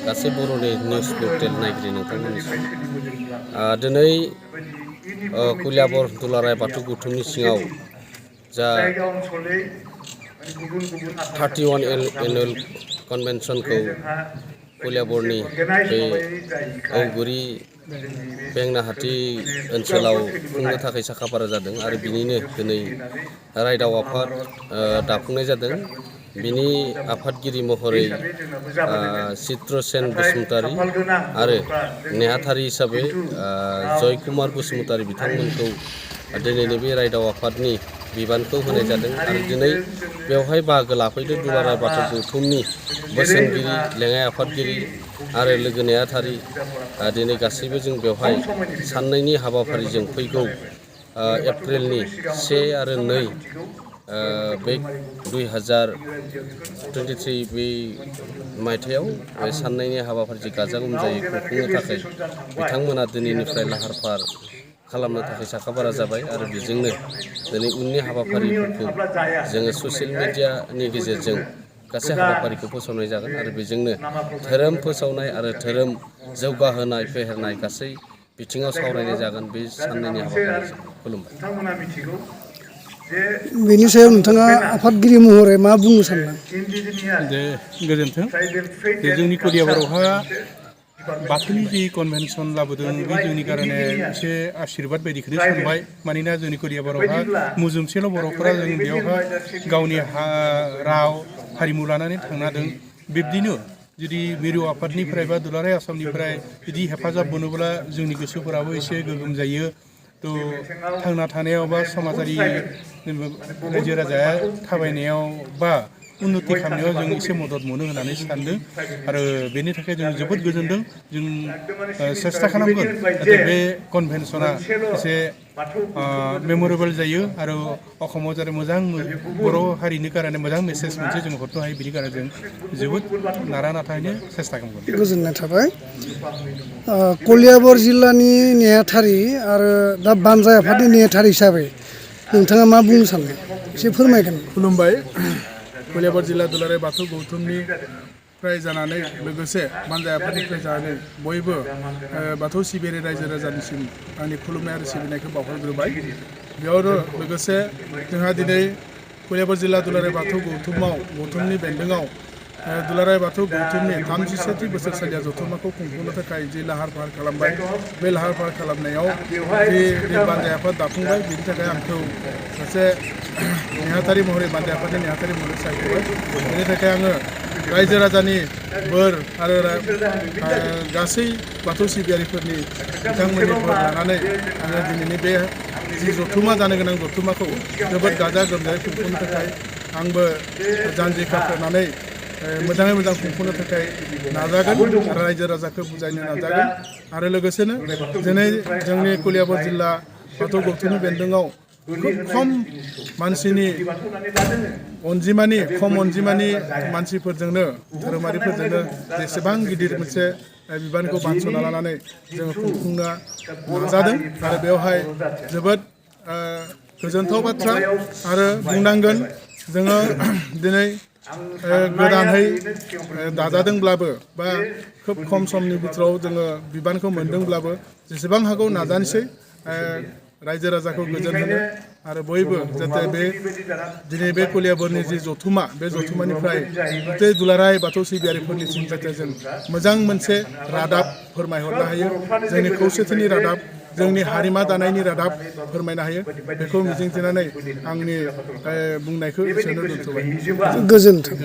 गासै बर'नि news portal नायगिरि नोंथांमोननिसिम दिनै कलियाबर दुलाराय बाथौ गौथुमनि सिङाव जा 31 एनुअल कन्भेन्सनखौ कलियाबरनि बे औगुरि बेंनाहाटी ओनसोलाव खुंनो थाखाय साखाफारा जादों आरो बिनिनो दिनै रायदाव आफाद दाफुंनाय जादों। बिनि आफादगिरि महरै चित्रसेन बसुमतारी आरो नेहाथारि हिसाबै जयकुमार बसुमतारी बिथांमोनखौ दिनैनि बे रायदाव आफादनि बिबानखौ होनाय जादों आरो दिनै बेवहाय बाहागो लाफैदों दुलाराय बाथौ गौथुमनि बोसोनगिरि लेङाइ आफादगिरि आरो लोगो नेहाथारि दिनै गासैबो जों बेवहाय साननैनि हाबाफारिजों फैगौ एप्रिलनि 1 आरो 2 बे 2023 बे मायथाइयाव बे साननैनि हाबाफारि गाजा गोमजायै खुंफुंनो थाखाय बिथांमोना दिनैनिफ्राय लाहार फाहार खालामनो थाखाय साखाफारा जाबाय आरो बेजोंनो दिनै उननि हाबाफारिफोरखौ जोङो ससियेल मिडियानि गेजेरजों गासै हाबाफारिखौ फोसावनाय जागोन आरो बेजोंनो धोरोम फोसावनाय आरो धोरोम जौगाहोनाय फेहेरनाय गासै बिथिङाव सावरायनाय जागोन बे साननैनि हाबाफारिजों। खुलुमबाय। बेनि सायाव नोंथाङा आफादगिरि महरै मा बुंनो सानदों? गोजोन्थों। जोंनि कलियाबरावहा बाथौनि जि कनभेनसन लाबोदों बे जोंनि कारणे एसे आशिर्बाद बायदिखौनो सानबाय। मानोना जोंनि कलियाबरावहा मुजुमसेल' बर'फोरा जों बेयावहा गावनि राव हारिमु लानानै थांना दं। बिब्दिनो जुदि मिरु आफादनिफ्राय बा दुलाराय आसामनिफ्राय बिदि हेफाजाब मोनोब्ला जोंनि गोसोफोराबो एसे गोगोम जायो। थांना थानायाव बा समाजारि रायजो राजाया थाबायनायाव बा उन्नति खालामनायाव जों एसे मदद मोनो होननानै सानदों आरो बेनि थाखाय जों जोबोद गोजोनदों। जों सेस्था खालामगोन जाहाथे बे कनभेनसना एसे मेमरेबल जायो आरो अखमाव जाहाथे मोजां बर' हारिनि कारणे मोजां मेसेज मोनसे जों हरनो हायो बिनि कारणे जों जोबोद नारा नाथायैनो सेस्था खालामगोन। गोजोननाय थाबाय। कलियाबर जिल्लानि नेहाथारि आरो दा बानजाय आफादनि नेहाथारि हिसाबै नोंथाङा मा बुंनो सानो? एसे फोरमायगोन। खुलुमबाय। कलियाबर जिल्ला दुलाराय बाथौ गौथुमनिफ्राय जानानै लोगोसे बानजाय आफादनिफ्राय जानानै बयबो बाथौ सिबियारि रायजो राजानिसिम आंनि खुलुमनाय आरो सिबिनायखौ बावहरग्रोबाय। बेयावनो लोगोसे जोंहा दिनै कलियाबर जिल्ला दुलाराय बाथौ गौथुमनि बेन्दोङाव दुलाराय बाथौ गौथुमनि 37थि बोसोरसालिया जथुम्माखौ खुंफुंनो थाखाय जि लाहार फाहार खालामबाय बे लाहार फाहार खालामनायाव जि बानजाय आफाद दाफुंबाय बेनि थाखाय आंखौ सासे नेहाथारि महरै बानजाय आफादनि नेहाथारि महरै सायख'बाय। बेनि थाखाय आङो रायजो राजानि बोर आरो गासै बाथौ सिबियारिफोरनि बिथांमोननि बोर लानानै आङो दिनैनि बे जि जथुम्मा जानो गोनां जथुम्माखौ जोबोद गाजा गोमजायै खुंफुंनो थाखाय आंबो जानजि खाफ्रानानै मोजाङै मोजां खुंफुंनो थाखाय नाजागोन आरो रायजो राजाखौ बुजायनो नाजागोन आरो लोगोसेनो दिनै जोंनि कलियाबर जिल्ला बाथौ गौथुमनि बेन्दोङाव खोब खम अनजिमानि मानसिफोरजोंनो धोरोमारिफोरजोंनो जेसेबां गिदिर मोनसे बिबानखौ बानस'ना लानानै जोङो खुंफुंनो नाजादों आरो बेवहाय जोबोद गोजोनथाव बाथ्रा आरो बुंनांगोन जोङो दिनै गोदानहै दाजादोंब्लाबो बा खोब खम समनि बिथोराव जोङो बिबानखौ मोनदोंब्लाबो जेसेबां हागौ नाजानोसै रायजो राजाखौ गोजोन होनो आरो बयबो जाहाथे बे दिनै बे कलियाबरनि जि जथुम्मा बे जथुम्मानिफ्राय गथै दुलाराय बाथौ सिबियारिफोरनिसिम जाहाथे जों मोजां मोनसे रादाब फोरमायहरनो हायो, जोंनि खौसेथिनि रादाब, जोंनि हारिमा दानायनि रादाब फोरमायनो हायो, बेखौ मिजिंथिनानै आंनि बुंनायखौ एसेयावनो दोनथ'बाय। गोजोन्थों।